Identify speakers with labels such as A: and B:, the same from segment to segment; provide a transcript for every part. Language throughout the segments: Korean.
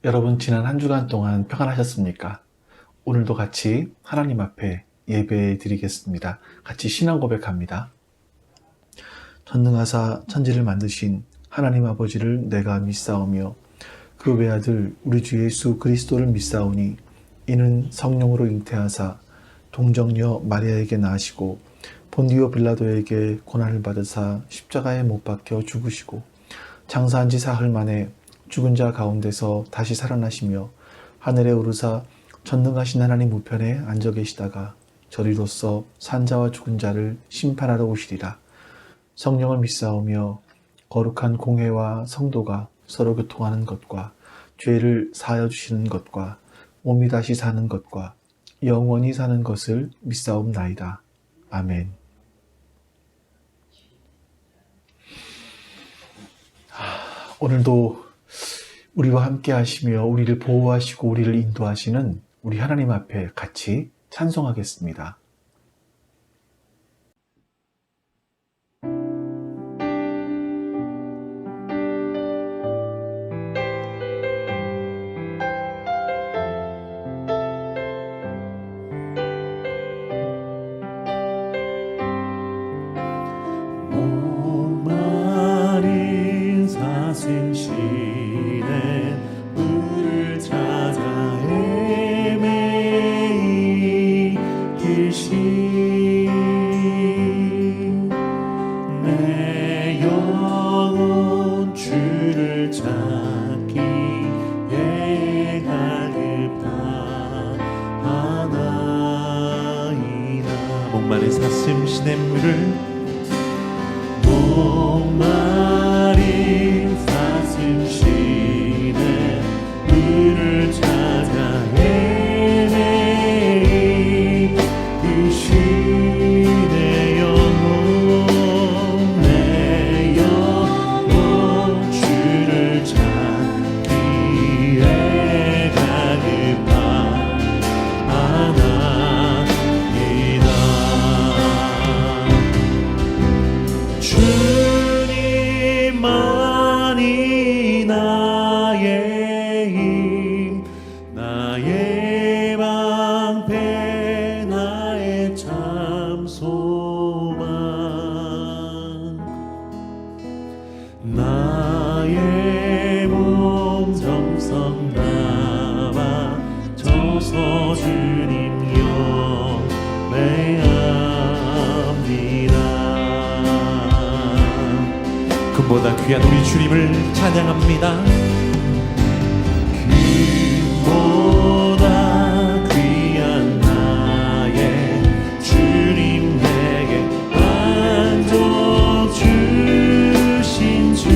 A: 여러분 지난 한 주간 동안 평안하셨습니까? 오늘도 같이 하나님 앞에 예배 드리겠습니다. 같이 신앙 고백합니다. 전능하사 천지를 만드신 하나님 아버지를 내가 믿사오며 그 외아들 우리 주 예수 그리스도를 믿사오니 이는 성령으로 잉태하사 동정녀 마리아에게 낳으시고 본디오 빌라도에게 고난을 받으사 십자가에 못 박혀 죽으시고 장사한 지 사흘 만에 죽은 자 가운데서 다시 살아나시며 하늘에 오르사 전능하신 하나님 우편에 앉아 계시다가 저리로서 산자와 죽은 자를 심판하러 오시리라. 성령을 믿사오며 거룩한 공회와 성도가 서로 교통하는 것과 죄를 사하여 주시는 것과 몸이 다시 사는 것과 영원히 사는 것을 믿사옵나이다. 아멘. 오늘도 우리와 함께 하시며 우리를 보호하시고 우리를 인도하시는 우리 하나님 앞에 같이 찬송하겠습니다.
B: 목마른 사슴시대 물을 찾아 헤매이듯이 내 영혼 주를 찾기에 갈급하나이다. 목마른 사슴시대 물을 목마른 사슴시대 물을 찾아 헤매이듯이 내 영혼 주를 찾기에 갈급하나이다. 주님만이 나의 힘, 나의 방패, 나의 참 소망, 나의 몸 정성 담아 저서 주님 영배합니다. 금보다 귀한 우리 주님을 찬양합니다. 금보다 귀한 나의 주님 내게 만족 주신 주,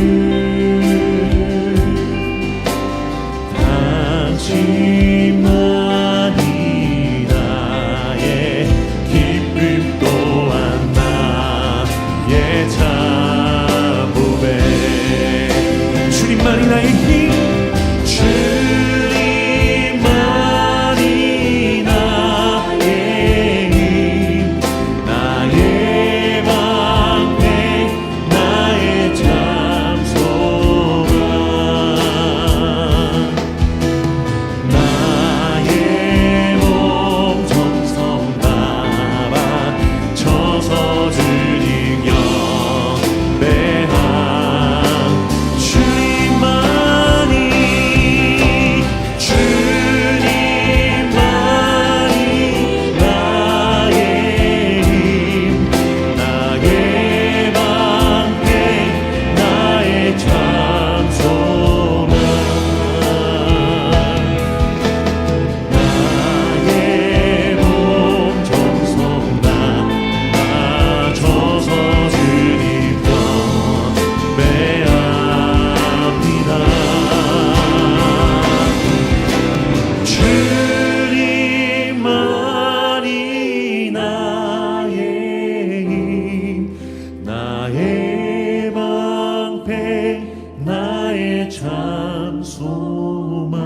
B: 당신만이 나의 기쁨 또한 나의 참 주님만이 나의 힘, 주님만이 나의 힘, 나의 방패, 나의 참 소망, 나의 몸 정성 담아 저서 주님 영배하. 참 소망,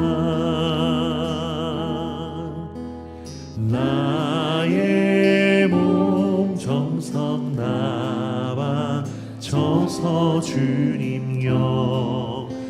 B: 나의 몸 정성 나와 저서 주님 영배합니다.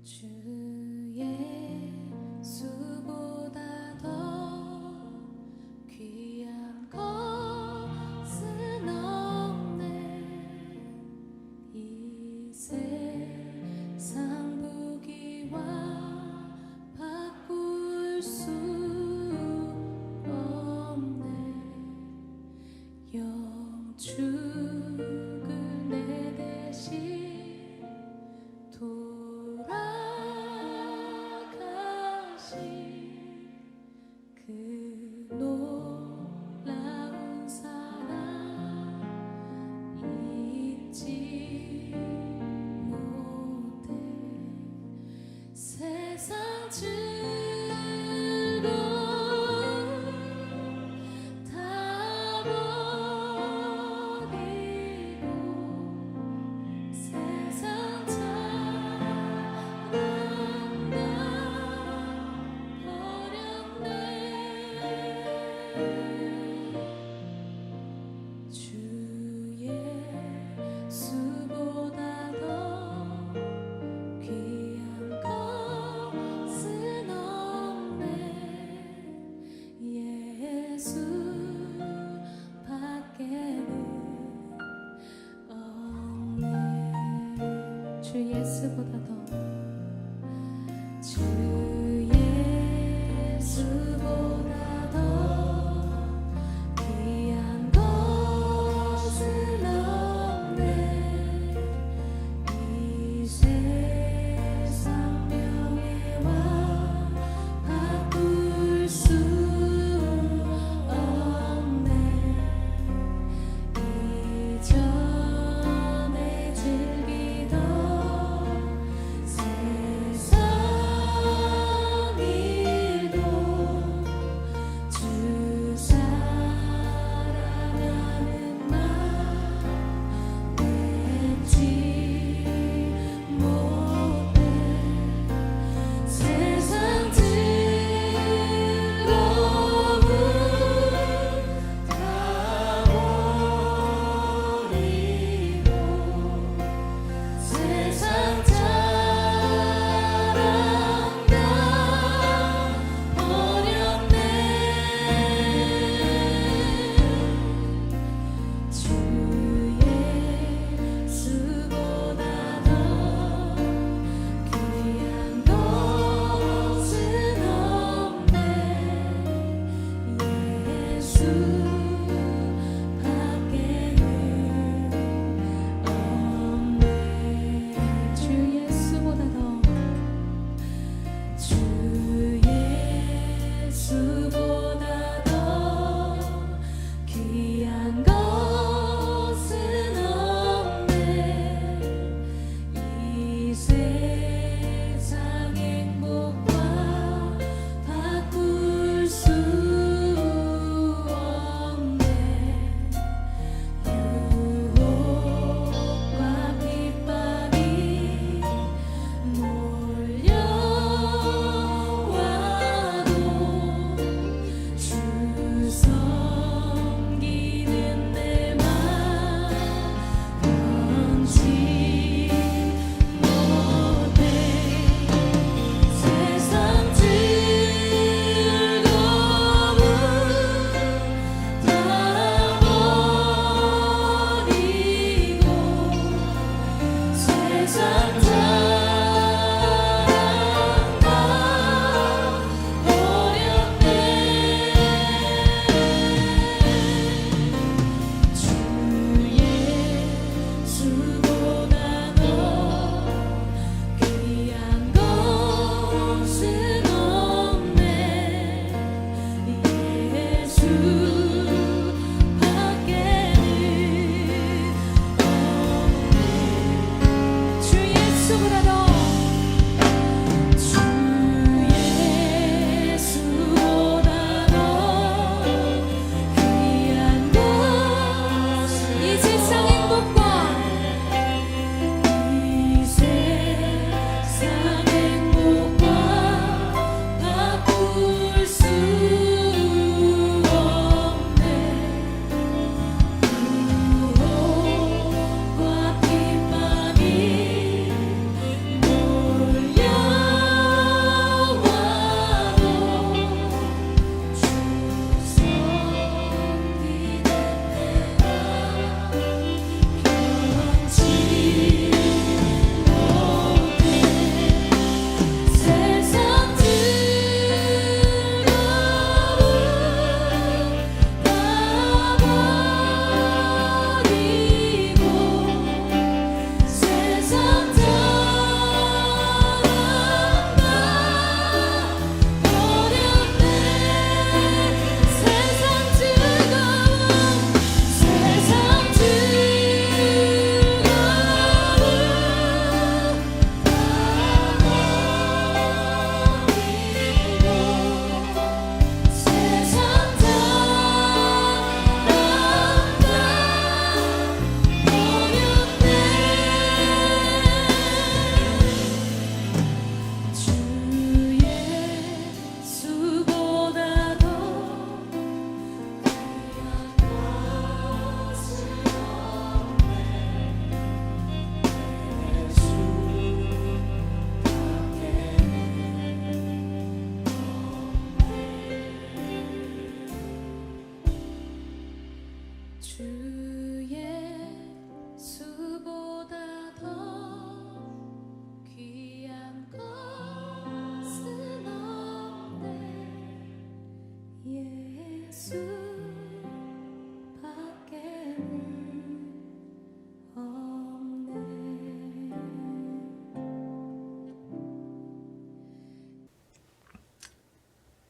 C: 주 예수보다 더 귀한 것은 없네. 이 세상 부귀와 바꿀 수 없네. 영축을 내 대신 돌아가신 그 놀라운 사랑 잊지 못해. 세상 즐거움 다 버리고 세상 자랑 다 버렸네. 주 예수보다 더 귀한 것은 없네. 예수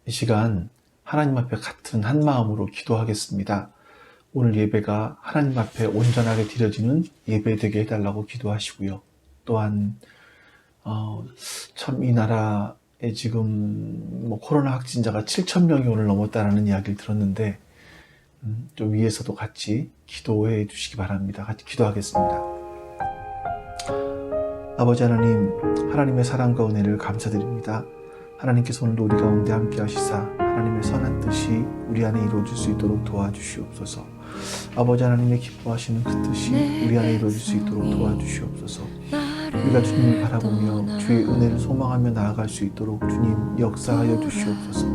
A: 이 시간 하나님 앞에 같은 한 마음으로 기도하겠습니다. 오늘 예배가 하나님 앞에 온전하게 드려지는 예배 되게 해달라고 기도하시고요. 또한 참 이 나라에 지금 코로나 확진자가 7천 명이 오늘 넘었다라는 이야기를 들었는데 좀 위에서도 같이 기도해 주시기 바랍니다. 같이 기도하겠습니다. 아버지 하나님, 하나님의 사랑과 은혜를 감사드립니다. 하나님께서 오늘도 우리 가운데 함께 하시사 하나님의 선한 뜻이 우리 안에 이루어질 수 있도록 도와주시옵소서. 아버지 하나님의 기뻐하시는 그 뜻이 우리 안에 이루어질 수 있도록 도와주시옵소서. 우리가 주님을 바라보며 주의 은혜를 소망하며 나아갈 수 있도록 주님 역사하여 주시옵소서.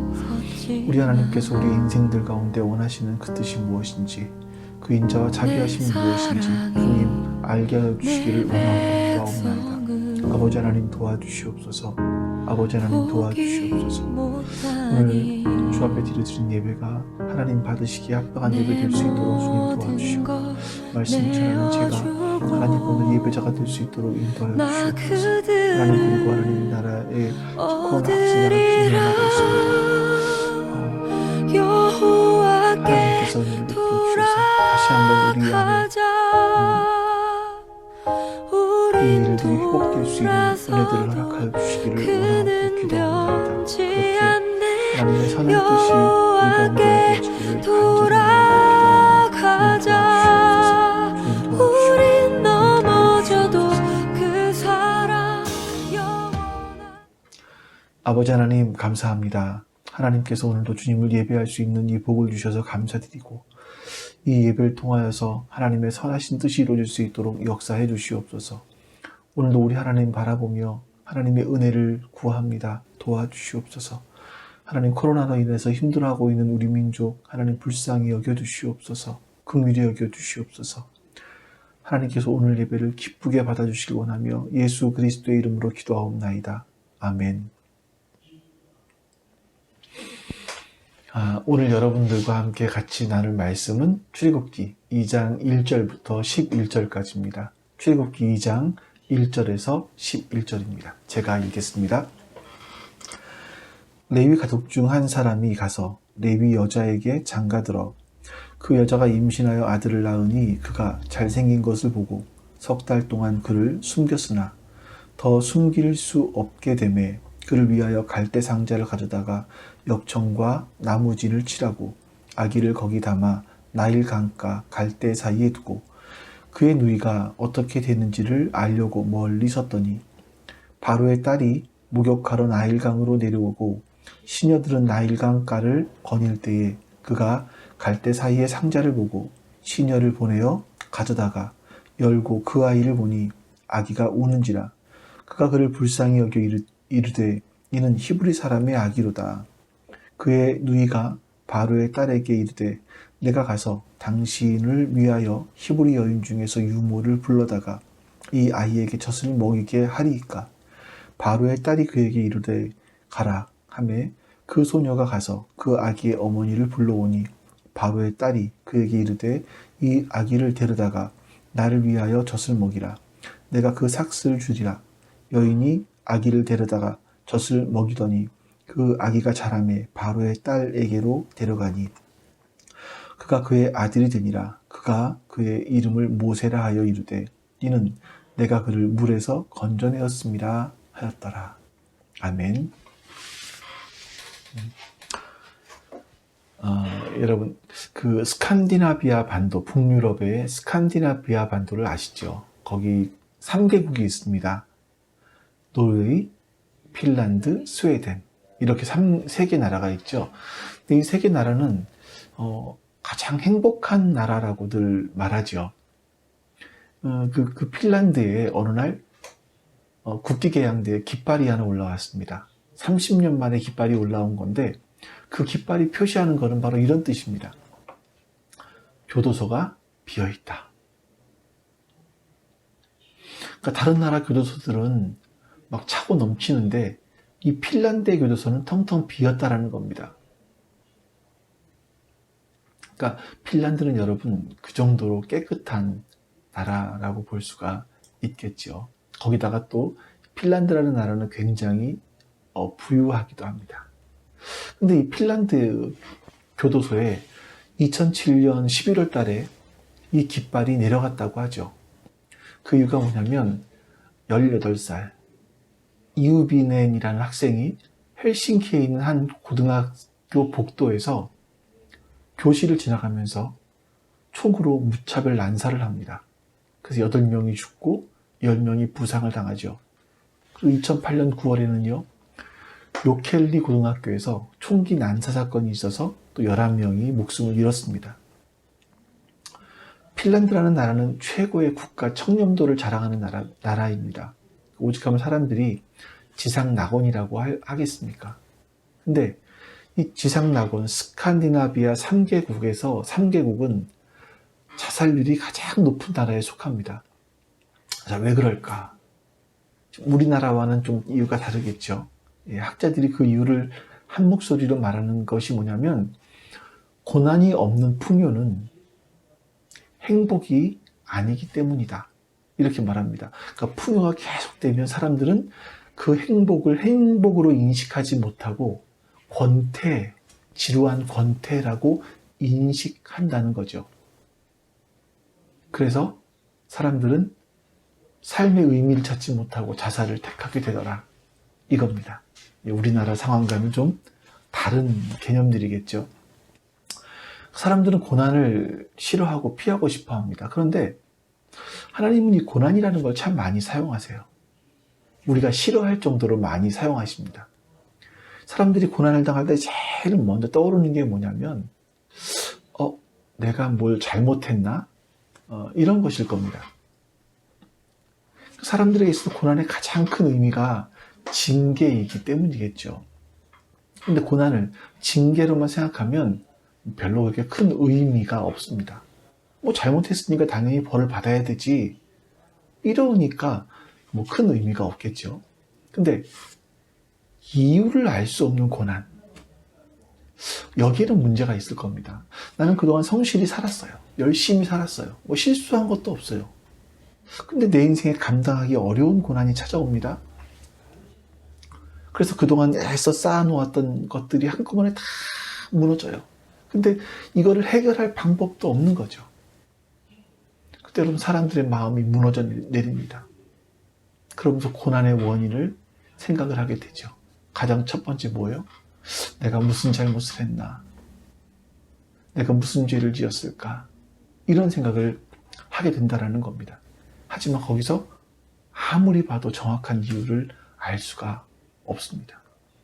A: 우리 하나님께서 우리 인생들 가운데 원하시는 그 뜻이 무엇인지, 그 인자와 자비하심이 무엇인지 주님 알게 하여 주시기를 원하고 기도하옵나이다. 아버지 하나님 도와주시옵소서. 아버지 하나님 도와주시옵소서. 오늘 주 앞에 드려드린 예배가 하나님 받으시기에 합당한 예배 될 수 있도록 주님 도와주시고, 말씀 전하는 제가 하나님 오늘 예배자가 될 수 있도록 인도하여 주시옵소서. 하나님, 그리고 하나님 나라의 코로나 확진자가 진행하고 있습니다. 하나님께서 은혜를 베풀어주셔서 다시 한번 우리 안에 이 일들이 회복될 수 있는 은혜들을 허락하여 주시기를 원하고 기도합니다. 그렇게 하나님의 선한 뜻이 우리 가운데 이루어지기를 간절히 기도합니다. 주님 도와주시옵소서. 아버지 하나님 감사합니다. 하나님께서 오늘도 주님을 예배할 수 있는 이 복을 주셔서 감사드리고, 이 예배를 통하여서 하나님의 선하신 뜻이 이루어질 수 있도록 역사해 주시옵소서. 오늘도 우리 하나님 바라보며 하나님의 은혜를 구합니다. 도와주시옵소서. 하나님, 코로나로 인해서 힘들어하고 있는 우리 민족 하나님 불쌍히 여겨주시옵소서. 긍휼히 여겨주시옵소서. 하나님께서 오늘 예배를 기쁘게 받아주시길 원하며 예수 그리스도의 이름으로 기도하옵나이다. 아멘. 오늘 여러분들과 함께 같이 나눌 말씀은 출애굽기 2장 1절부터 11절까지입니다. 출애굽기 2장 1절에서 11절입니다. 제가 읽겠습니다. 레위 가족 중 한 사람이 가서 레위 여자에게 장가들어 그 여자가 임신하여 아들을 낳으니 그가 잘생긴 것을 보고 석 달 동안 그를 숨겼으나 더 숨길 수 없게 되매 그를 위하여 갈대 상자를 가져다가 역청과 나무진을 칠하고 아기를 거기 담아 나일 강가 갈대 사이에 두고 그의 누이가 어떻게 되는지를 알려고 멀리 섰더니 바로의 딸이 목욕하러 나일강으로 내려오고 시녀들은 나일강가를 거닐 때에 그가 갈대 사이에 상자를 보고 시녀를 보내어 가져다가 열고 그 아이를 보니 아기가 우는지라 그가 그를 불쌍히 여겨 이르되 이는 히브리 사람의 아기로다. 그의 누이가 바로의 딸에게 이르되 내가 가서 당신을 위하여 히브리 여인 중에서 유모를 불러다가 이 아이에게 젖을 먹이게 하리이까. 바로의 딸이 그에게 이르되 가라 하매 그 소녀가 가서 그 아기의 어머니를 불러오니 바로의 딸이 그에게 이르되 이 아기를 데려다가 나를 위하여 젖을 먹이라. 내가 그 삭슬 주리라. 여인이 아기를 데려다가 젖을 먹이더니 그 아기가 자라매 바로의 딸에게로 데려가니 그가 그의 아들이 되니라. 그가 그의 이름을 모세라 하여 이르되 이는 내가 그를 물에서 건져내었음이라 하였더라. 아멘. 여러분, 그 스칸디나비아 반도, 북유럽의 스칸디나비아 반도를 아시죠? 거기 3개국이 있습니다. 노르웨이, 핀란드, 스웨덴. 이렇게 3개 나라가 있죠. 근데 이 3개 나라는 가장 행복한 나라라고들 말하죠. 그 핀란드에 어느 날 국기개양대에 깃발이 하나 올라왔습니다. 30년 만에 깃발이 올라온 건데 그 깃발이 표시하는 것은 바로 이런 뜻입니다. 교도소가 비어있다. 그러니까 다른 나라 교도소들은 막 차고 넘치는데 이 핀란드의 교도소는 텅텅 비었다라는 겁니다. 그러니까 핀란드는 여러분 그 정도로 깨끗한 나라라고 볼 수가 있겠죠. 거기다가 또 핀란드라는 나라는 굉장히 부유하기도 합니다. 근데 이 핀란드 교도소에 2007년 11월 달에 이 깃발이 내려갔다고 하죠. 그 이유가 뭐냐면 18살 이우비넨이라는 학생이 헬싱키에 있는 한 고등학교 복도에서 교실을 지나가면서 총으로 무차별 난사를 합니다. 그래서 8명이 죽고 10명이 부상을 당하죠. 그리고 2008년 9월에는요, 요켈리 고등학교에서 총기 난사 사건이 있어서 또 11명이 목숨을 잃었습니다. 핀란드라는 나라는 최고의 국가 청렴도를 자랑하는 나라입니다. 오직하면 사람들이 지상낙원이라고 하겠습니까? 근데 이 지상낙원 스칸디나비아 3개국에서 3개국은 자살률이 가장 높은 나라에 속합니다. 자, 왜 그럴까? 우리나라와는 좀 이유가 다르겠죠. 학자들이 그 이유를 한 목소리로 말하는 것이 뭐냐면, 고난이 없는 풍요는 행복이 아니기 때문이다. 이렇게 말합니다. 그러니까 풍요가 계속되면 사람들은 그 행복을 행복으로 인식하지 못하고 권태, 지루한 권태라고 인식한다는 거죠. 그래서 사람들은 삶의 의미를 찾지 못하고 자살을 택하게 되더라. 이겁니다. 우리나라 상황과는 좀 다른 개념들이겠죠. 사람들은 고난을 싫어하고 피하고 싶어 합니다. 그런데 하나님은 이 고난이라는 걸 참 많이 사용하세요. 우리가 싫어할 정도로 많이 사용하십니다. 사람들이 고난을 당할 때 제일 먼저 떠오르는 게 뭐냐면, 내가 뭘 잘못했나? 이런 것일 겁니다. 사람들에게 있어서 고난의 가장 큰 의미가 징계이기 때문이겠죠. 근데 고난을 징계로만 생각하면 별로 그렇게 큰 의미가 없습니다. 뭐 잘못했으니까 당연히 벌을 받아야 되지. 이러니까 뭐 큰 의미가 없겠죠. 근데 이유를 알 수 없는 고난, 여기에는 문제가 있을 겁니다. 나는 그동안 성실히 살았어요. 열심히 살았어요. 뭐 실수한 것도 없어요. 근데 내 인생에 감당하기 어려운 고난이 찾아옵니다. 그래서 그동안 애써 쌓아놓았던 것들이 한꺼번에 다 무너져요. 근데 이거를 해결할 방법도 없는 거죠. 그때는 사람들의 마음이 무너져 내립니다. 그러면서 고난의 원인을 생각을 하게 되죠. 가장 첫 번째 뭐예요? 내가 무슨 잘못을 했나? 내가 무슨 죄를 지었을까? 이런 생각을 하게 된다는 겁니다. 하지만 거기서 아무리 봐도 정확한 이유를 알 수가 없습니다.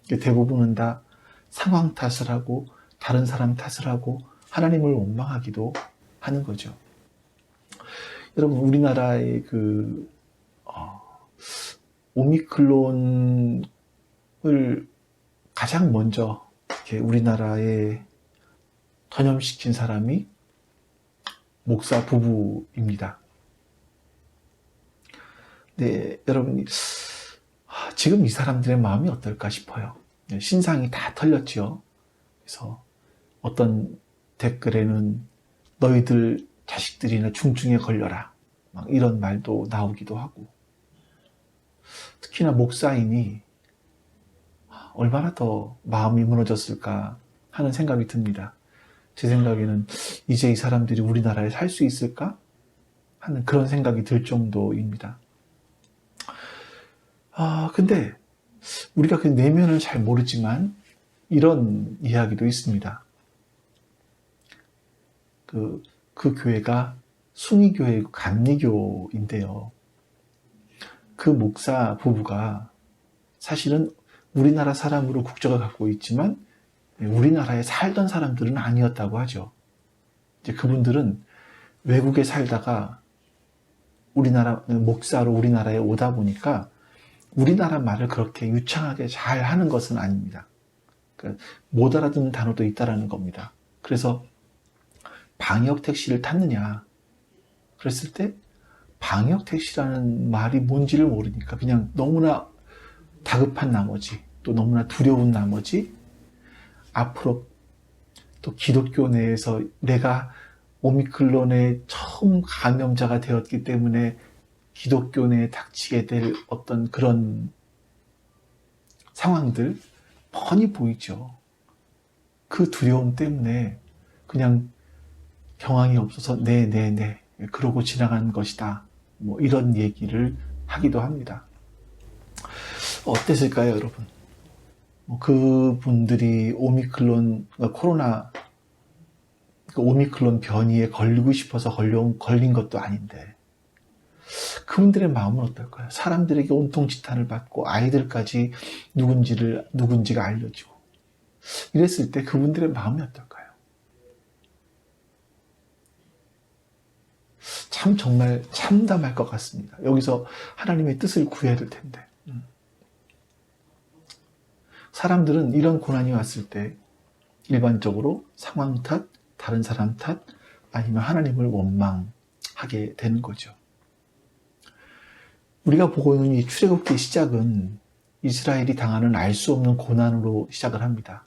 A: 대부분은 다 상황 탓을 하고 다른 사람 탓을 하고 하나님을 원망하기도 하는 거죠. 여러분, 우리나라의 오미크론을 가장 먼저 이렇게 우리나라에 전염시킨 사람이 목사 부부입니다. 네, 여러분, 지금 이 사람들의 마음이 어떨까 싶어요. 신상이 다 털렸죠. 그래서 어떤 댓글에는 너희들 자식들이나 중증에 걸려라, 막 이런 말도 나오기도 하고, 특히나 목사인이 얼마나 더 마음이 무너졌을까 하는 생각이 듭니다. 제 생각에는 이제 이 사람들이 우리나라에 살 수 있을까 하는 그런 생각이 들 정도입니다. 근데 우리가 그 내면을 잘 모르지만 이런 이야기도 있습니다. 그 교회가 순위교회이고 감리교인데요. 그 목사 부부가 사실은 우리나라 사람으로 국적을 갖고 있지만 우리나라에 살던 사람들은 아니었다고 하죠. 이제 그분들은 외국에 살다가 우리나라 목사로 우리나라에 오다 보니까 우리나라 말을 그렇게 유창하게 잘 하는 것은 아닙니다. 그러니까 못 알아듣는 단어도 있다라는 겁니다. 그래서 방역 택시를 탔느냐 그랬을 때 방역 택시라는 말이 뭔지를 모르니까 그냥 너무나 다급한 나머지 또 너무나 두려운 나머지 앞으로 또 기독교 내에서 내가 오미크론의 처음 감염자가 되었기 때문에 기독교 내에 닥치게 될 어떤 그런 상황들 뻔히 보이죠. 그 두려움 때문에 그냥 경황이 없어서 네 그러고 지나간 것이다. 뭐 이런 얘기를 하기도 합니다. 어땠을까요, 여러분? 그분들이 코로나 오미크론 변이에 걸리고 싶어서 걸린 것도 아닌데 그분들의 마음은 어떨까요? 사람들에게 온통 지탄을 받고 아이들까지 누군지가 알려지고 이랬을 때 그분들의 마음이 어떨까요? 참 정말 참담할 것 같습니다. 여기서 하나님의 뜻을 구해야 될 텐데 사람들은 이런 고난이 왔을 때 일반적으로 상황 탓, 다른 사람 탓, 아니면 하나님을 원망하게 되는 거죠. 우리가 보고 있는 이 출애굽기의 시작은 이스라엘이 당하는 알 수 없는 고난으로 시작을 합니다.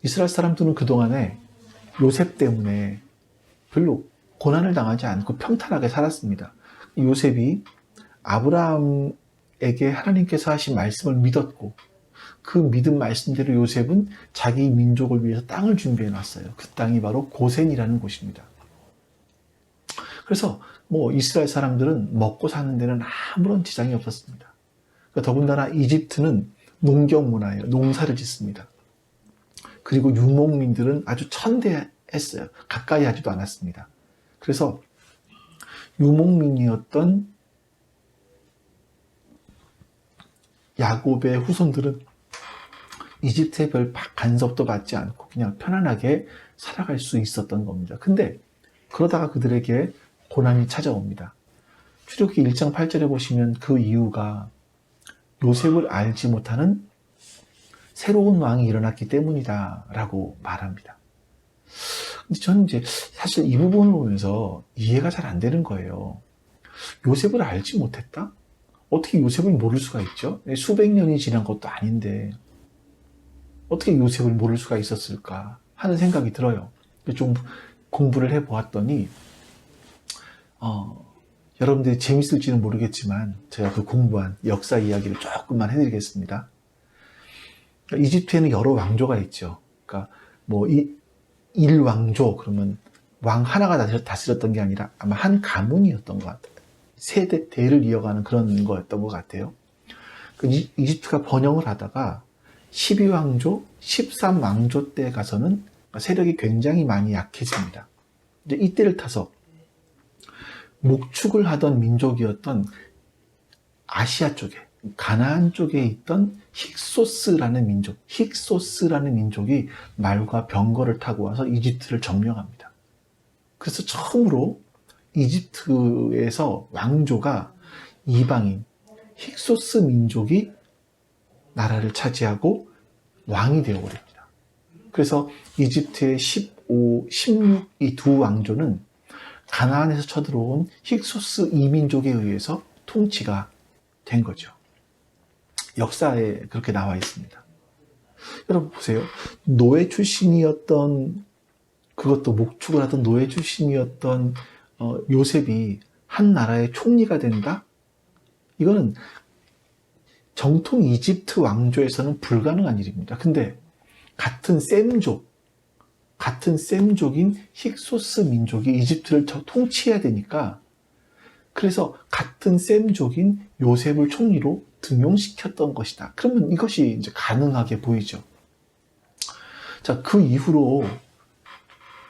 A: 이스라엘 사람들은 그동안에 요셉 때문에 별로 고난을 당하지 않고 평탄하게 살았습니다. 요셉이 아브라함에게 하나님께서 하신 말씀을 믿었고 그 믿은 말씀대로 요셉은 자기 민족을 위해서 땅을 준비해 놨어요. 그 땅이 바로 고센이라는 곳입니다. 그래서 이스라엘 사람들은 먹고 사는 데는 아무런 지장이 없었습니다. 더군다나 이집트는 농경 문화예요. 농사를 짓습니다. 그리고 유목민들은 아주 천대했어요. 가까이 하지도 않았습니다. 그래서 유목민이었던 야곱의 후손들은 이집트의 별 간섭도 받지 않고 그냥 편안하게 살아갈 수 있었던 겁니다. 근데 그러다가 그들에게 고난이 찾아옵니다. 출애굽기 1장 8절에 보시면 그 이유가 요셉을 알지 못하는 새로운 왕이 일어났기 때문이다 라고 말합니다. 근데 저는 사실 이 부분을 보면서 이해가 잘 안 되는 거예요. 요셉을 알지 못했다? 어떻게 요셉을 모를 수가 있죠? 수백 년이 지난 것도 아닌데 어떻게 요셉을 모를 수가 있었을까 하는 생각이 들어요. 좀 공부를 해보았더니 여러분들이 재밌을지는 모르겠지만 제가 그 공부한 역사 이야기를 조금만 해드리겠습니다. 이집트에는 여러 왕조가 있죠. 그러니까 일왕조 그러면 왕 하나가 다스렸던 게 아니라 아마 한 가문이었던 것 같아요. 대를 이어가는 그런 거였던 것 같아요. 이집트가 번영을 하다가 12왕조, 13왕조 때 가서는 세력이 굉장히 많이 약해집니다. 이제 이때를 타서 목축을 하던 민족이었던 아시아 쪽에, 가나안 쪽에 있던 힉소스라는 민족이 말과 병거를 타고 와서 이집트를 점령합니다. 그래서 처음으로 이집트에서 왕조가 이방인 힉소스 민족이 나라를 차지하고 왕이 되어버립니다. 그래서 이집트의 15, 16 이 두 왕조는 가나안에서 쳐들어온 힉소스 이민족에 의해서 통치가 된 거죠. 역사에 그렇게 나와 있습니다. 여러분 보세요. 노예 출신이었던 그것도 목축을 하던 노예 출신이었던 요셉이 한 나라의 총리가 된다? 이거는 정통 이집트 왕조에서는 불가능한 일입니다. 근데 같은 셈족인 힉소스 민족이 이집트를 통치해야 되니까 그래서 같은 셈족인 요셉을 총리로 등용시켰던 것이다. 그러면 이것이 이제 가능하게 보이죠. 자, 그 이후로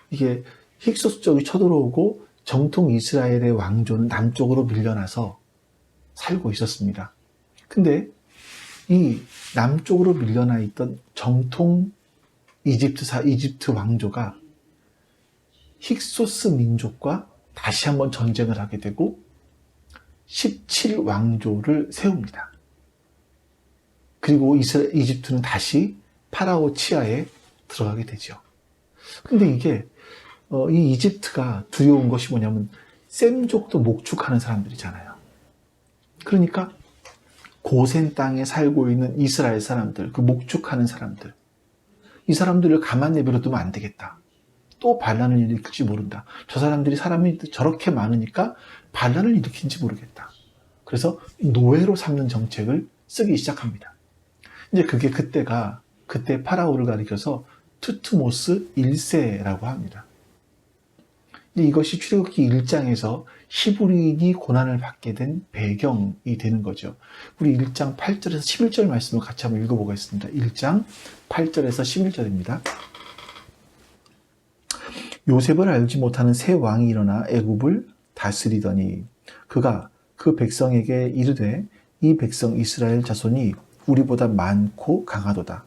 A: 이게 힉소스 쪽이 쳐들어오고 정통 이스라엘의 왕조는 남쪽으로 밀려나서 살고 있었습니다. 근데 이 남쪽으로 밀려나 있던 정통 이집트 왕조가 힉소스 민족과 다시 한번 전쟁을 하게 되고 17왕조를 세웁니다. 그리고 이집트는 다시 파라오 치하에 들어가게 되죠. 근데 이게 이 이집트가 두려운 것이 뭐냐면 셈족도 목축하는 사람들이잖아요. 그러니까 고센 땅에 살고 있는 이스라엘 사람들, 그 목축하는 사람들, 이 사람들을 가만 내버려두면 안 되겠다. 또 반란을 일으킬지 모른다. 저 사람들이 사람이 저렇게 많으니까 반란을 일으킨지 모르겠다. 그래서 노예로 삼는 정책을 쓰기 시작합니다. 이제 그게 그때 파라오를 가리켜서 투트모스 1세라고 합니다. 이것이 출애굽기 1장에서 히브리인이 고난을 받게 된 배경이 되는 거죠. 우리 1장 8절에서 11절 말씀을 같이 한번 읽어보겠습니다. 1장 8절에서 11절입니다. 요셉을 알지 못하는 새 왕이 일어나 애굽을 다스리더니 그가 그 백성에게 이르되 이 백성 이스라엘 자손이 우리보다 많고 강하도다.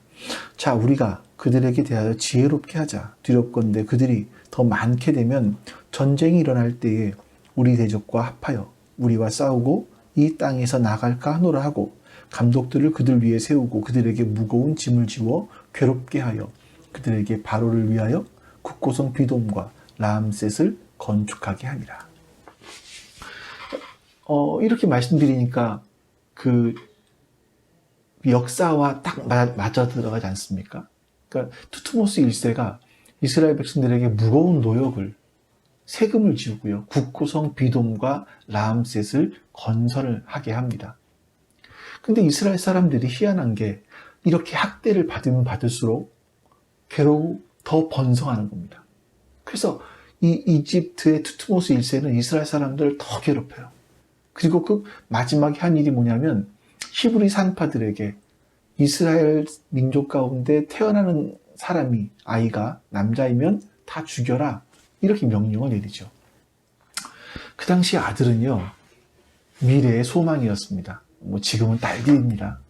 A: 자, 우리가 그들에게 대하여 지혜롭게 하자. 두렵건대 그들이 더 많게 되면 전쟁이 일어날 때에 우리 대적과 합하여 우리와 싸우고 이 땅에서 나갈까 하노라 하고 감독들을 그들 위에 세우고 그들에게 무거운 짐을 지워 괴롭게 하여 그들에게 바로를 위하여 국고성 비돔과 라암셋을 건축하게 하니라. 이렇게 말씀드리니까 그 역사와 딱 맞아 들어가지 않습니까? 그러니까 투트모스 1세가 이스라엘 백성들에게 무거운 노역을 세금을 지우고요. 국고성 비돔과 라암셋을 건설을 하게 합니다. 근데 이스라엘 사람들이 희한한 게 이렇게 학대를 받으면 받을수록 괴로워 더 번성하는 겁니다. 그래서 이 이집트의 투트모스 1세는 이스라엘 사람들을 더 괴롭혀요. 그리고 그 마지막에 한 일이 뭐냐면 히브리 산파들에게 이스라엘 민족 가운데 태어나는 사람이 아이가 남자이면 다 죽여라 이렇게 명령을 내리죠. 그 당시 아들은요 미래의 소망이었습니다. 뭐 지금은 딸들입니다.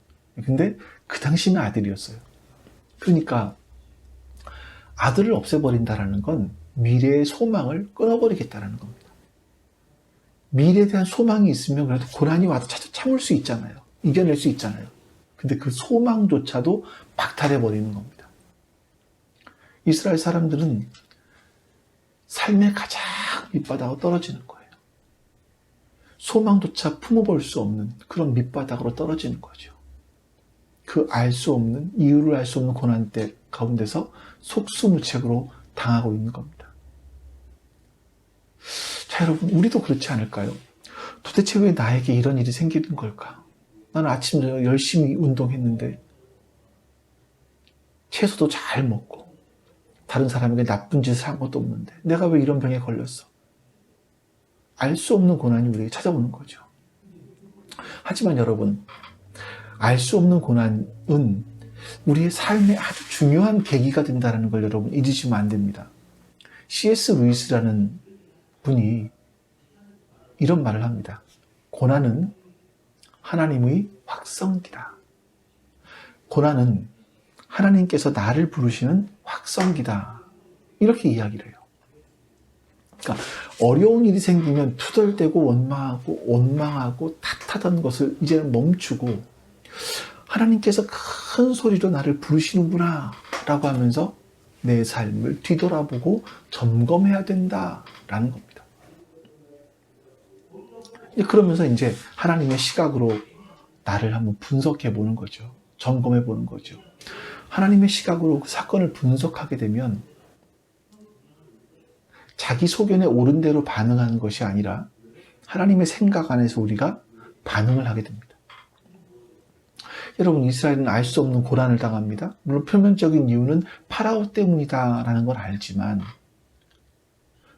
A: 근데 그 당시는 아들이었어요. 그러니까 아들을 없애버린다라는 건 미래의 소망을 끊어버리겠다라는 겁니다. 미래에 대한 소망이 있으면 그래도 고난이 와도 참을 수 있잖아요. 이겨낼 수 있잖아요. 근데 그 소망조차도 박탈해버리는 겁니다. 이스라엘 사람들은 삶의 가장 밑바닥으로 떨어지는 거예요. 소망조차 품어볼 수 없는 그런 밑바닥으로 떨어지는 거죠. 그 알 수 없는, 이유를 알 수 없는 고난 때 가운데서 속수무책으로 당하고 있는 겁니다. 자, 여러분, 우리도 그렇지 않을까요? 도대체 왜 나에게 이런 일이 생기는 걸까? 나는 아침 저녁 열심히 운동했는데 채소도 잘 먹고 다른 사람에게 나쁜 짓을 한 것도 없는데 내가 왜 이런 병에 걸렸어? 알 수 없는 고난이 우리에게 찾아오는 거죠. 하지만 여러분, 알 수 없는 고난은 우리의 삶에 아주 중요한 계기가 된다는 걸 여러분 잊으시면 안 됩니다. C.S. 루이스라는 분이 이런 말을 합니다. 고난은 하나님의 확성기다. 고난은 하나님께서 나를 부르시는 확성기다. 이렇게 이야기를 해요. 그러니까 어려운 일이 생기면 투덜대고 원망하고 탓하던 것을 이제는 멈추고 하나님께서 큰 소리로 나를 부르시는구나 라고 하면서 내 삶을 뒤돌아보고 점검해야 된다라는 겁니다. 그러면서 이제 하나님의 시각으로 나를 한번 분석해 보는 거죠. 점검해 보는 거죠. 하나님의 시각으로 그 사건을 분석하게 되면 자기 소견에 옳은 대로 반응하는 것이 아니라 하나님의 생각 안에서 우리가 반응을 하게 됩니다. 여러분, 이스라엘은 알 수 없는 고난을 당합니다. 물론 표면적인 이유는 파라오 때문이다라는 걸 알지만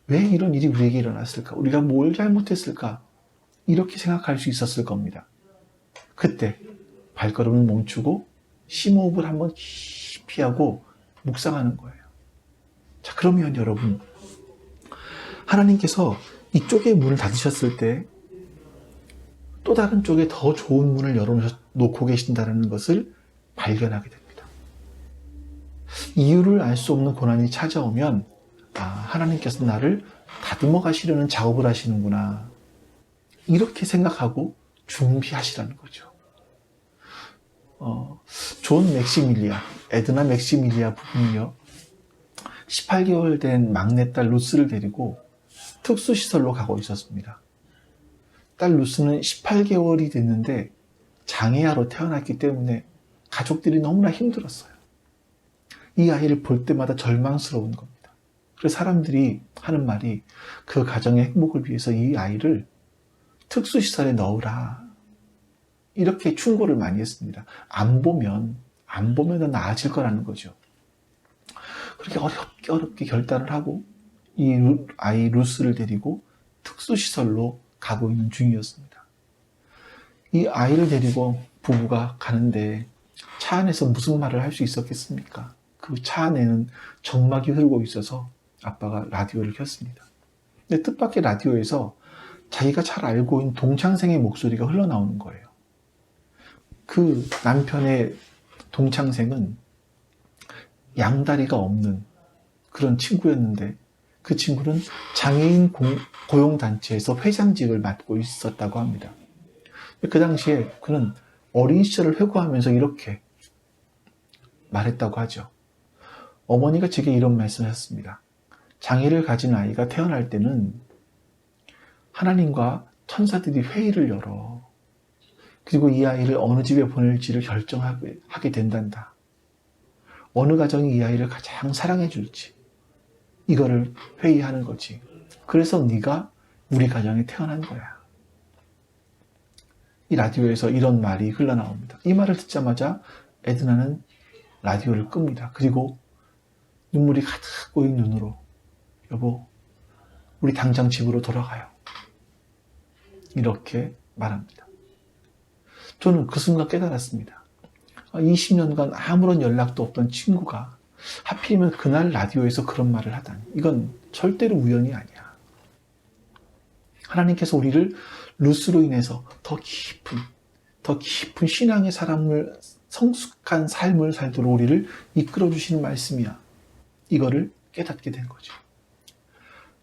A: 왜 이런 일이 우리에게 일어났을까? 우리가 뭘 잘못했을까? 이렇게 생각할 수 있었을 겁니다. 그때 발걸음을 멈추고 심호흡을 한번 깊이 하고 묵상하는 거예요. 자, 그러면 여러분, 하나님께서 이쪽에 문을 닫으셨을 때 또 다른 쪽에 더 좋은 문을 열어놓고 계신다는 것을 발견하게 됩니다. 이유를 알 수 없는 고난이 찾아오면 하나님께서 나를 다듬어 가시려는 작업을 하시는구나. 이렇게 생각하고 준비하시라는 거죠. 존 맥시밀리아, 에드나 맥시밀리아 부부는요, 18개월 된 막내딸 루스를 데리고 특수시설로 가고 있었습니다. 딸 루스는 18개월이 됐는데 장애아로 태어났기 때문에 가족들이 너무나 힘들었어요. 이 아이를 볼 때마다 절망스러운 겁니다. 그래서 사람들이 하는 말이 그 가정의 행복을 위해서 이 아이를 특수시설에 넣으라. 이렇게 충고를 많이 했습니다. 안 보면 더 나아질 거라는 거죠. 그렇게 어렵게 결단을 하고 이 아이 루스를 데리고 특수시설로 가고 있는 중이었습니다. 이 아이를 데리고 부부가 가는데 차 안에서 무슨 말을 할 수 있었겠습니까? 그 차 안에는 정막이 흐르고 있어서 아빠가 라디오를 켰습니다. 근데 뜻밖의 라디오에서 자기가 잘 알고 있는 동창생의 목소리가 흘러나오는 거예요. 그 남편의 동창생은 양다리가 없는 그런 친구였는데 그 친구는 장애인 고용단체에서 회장직을 맡고 있었다고 합니다. 그 당시에 그는 어린 시절을 회고하면서 이렇게 말했다고 하죠. 어머니가 제게 이런 말씀을 하셨습니다. 장애를 가진 아이가 태어날 때는 하나님과 천사들이 회의를 열어. 그리고 이 아이를 어느 집에 보낼지를 결정하게 된단다. 어느 가정이 이 아이를 가장 사랑해 줄지 이거를 회의하는 거지. 그래서 네가 우리 가정에 태어난 거야. 이 라디오에서 이런 말이 흘러나옵니다. 이 말을 듣자마자 에드나는 라디오를 끕니다. 그리고 눈물이 가득 고인 눈으로 여보, 우리 당장 집으로 돌아가요. 이렇게 말합니다. 저는 그 순간 깨달았습니다. 20년간 아무런 연락도 없던 친구가 하필이면 그날 라디오에서 그런 말을 하다니. 이건 절대로 우연이 아니야. 하나님께서 우리를 루스로 인해서 더 깊은 신앙의 사람을 성숙한 삶을 살도록 우리를 이끌어 주시는 말씀이야. 이거를 깨닫게 된 거죠.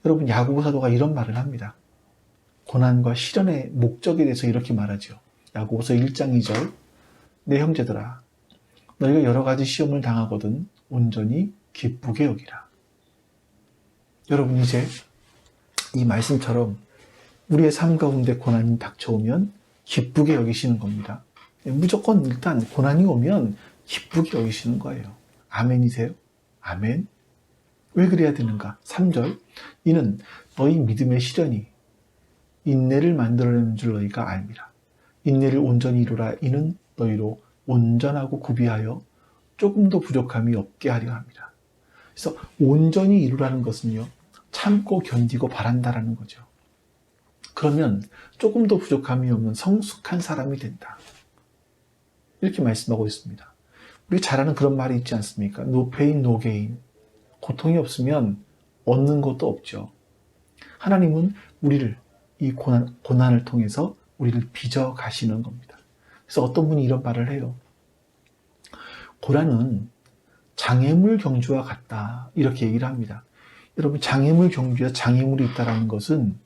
A: 여러분, 야고보 사도가 이런 말을 합니다. 고난과 시련의 목적에 대해서 이렇게 말하죠. 야고보서 1장 2절 내 형제들아 너희가 여러 가지 시험을 당하거든 온전히 기쁘게 여기라. 여러분, 이제 이 말씀처럼 우리의 삶 가운데 고난이 닥쳐오면 기쁘게 여기시는 겁니다. 무조건 일단 고난이 오면 기쁘게 여기시는 거예요. 아멘이세요? 아멘. 왜 그래야 되는가? 3절 이는 너희 믿음의 시련이 인내를 만들어내는 줄 너희가 알미라. 인내를 온전히 이루라. 이는 너희로 온전하고 구비하여 조금도 부족함이 없게 하려 합니다. 그래서 온전히 이루라는 것은요, 참고 견디고 바란다라는 거죠. 그러면 조금도 부족함이 없는 성숙한 사람이 된다. 이렇게 말씀하고 있습니다. 우리 잘 아는 그런 말이 있지 않습니까? No pain, no gain. 고통이 없으면 얻는 것도 없죠. 하나님은 우리를 이 고난을 통해서 우리를 빚어 가시는 겁니다. 그래서 어떤 분이 이런 말을 해요. 고난은 장애물 경주와 같다. 이렇게 얘기를 합니다. 여러분, 장애물 경주에 장애물이 있다는 것은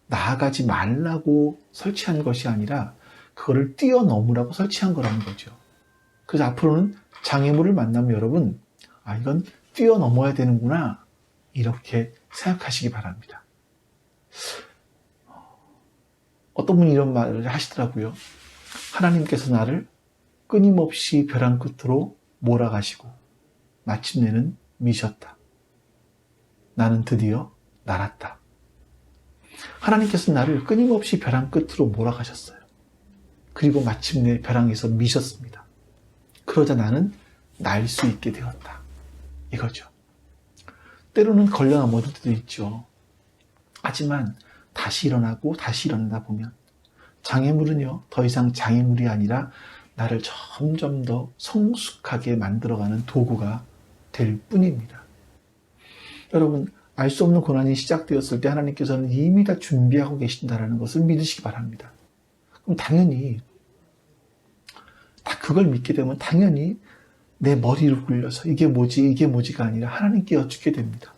A: 나아가지 말라고 설치한 것이 아니라 그거를 뛰어넘으라고 설치한 거라는 거죠. 그래서 앞으로는 장애물을 만나면 여러분, 이건 뛰어넘어야 되는구나. 이렇게 생각하시기 바랍니다. 어떤 분이 이런 말을 하시더라고요. 하나님께서 나를 끊임없이 벼랑 끝으로 몰아가시고 마침내는 미셨다. 나는 드디어 날았다. 하나님께서 나를 끊임없이 벼랑 끝으로 몰아가셨어요. 그리고 마침내 벼랑에서 미셨습니다. 그러자 나는 날 수 있게 되었다. 이거죠. 때로는 걸려 넘어질 때도 있죠. 하지만 다시 일어나고 다시 일어나다 보면 장애물은요, 더 이상 장애물이 아니라 나를 점점 더 성숙하게 만들어가는 도구가 될 뿐입니다. 여러분, 알 수 없는 고난이 시작되었을 때 하나님께서는 이미 다 준비하고 계신다는 것을 믿으시기 바랍니다. 그럼 당연히 다 그걸 믿게 되면 당연히 내 머리를 굴려서 이게 뭐지가 아니라 하나님께 여쭙게 됩니다.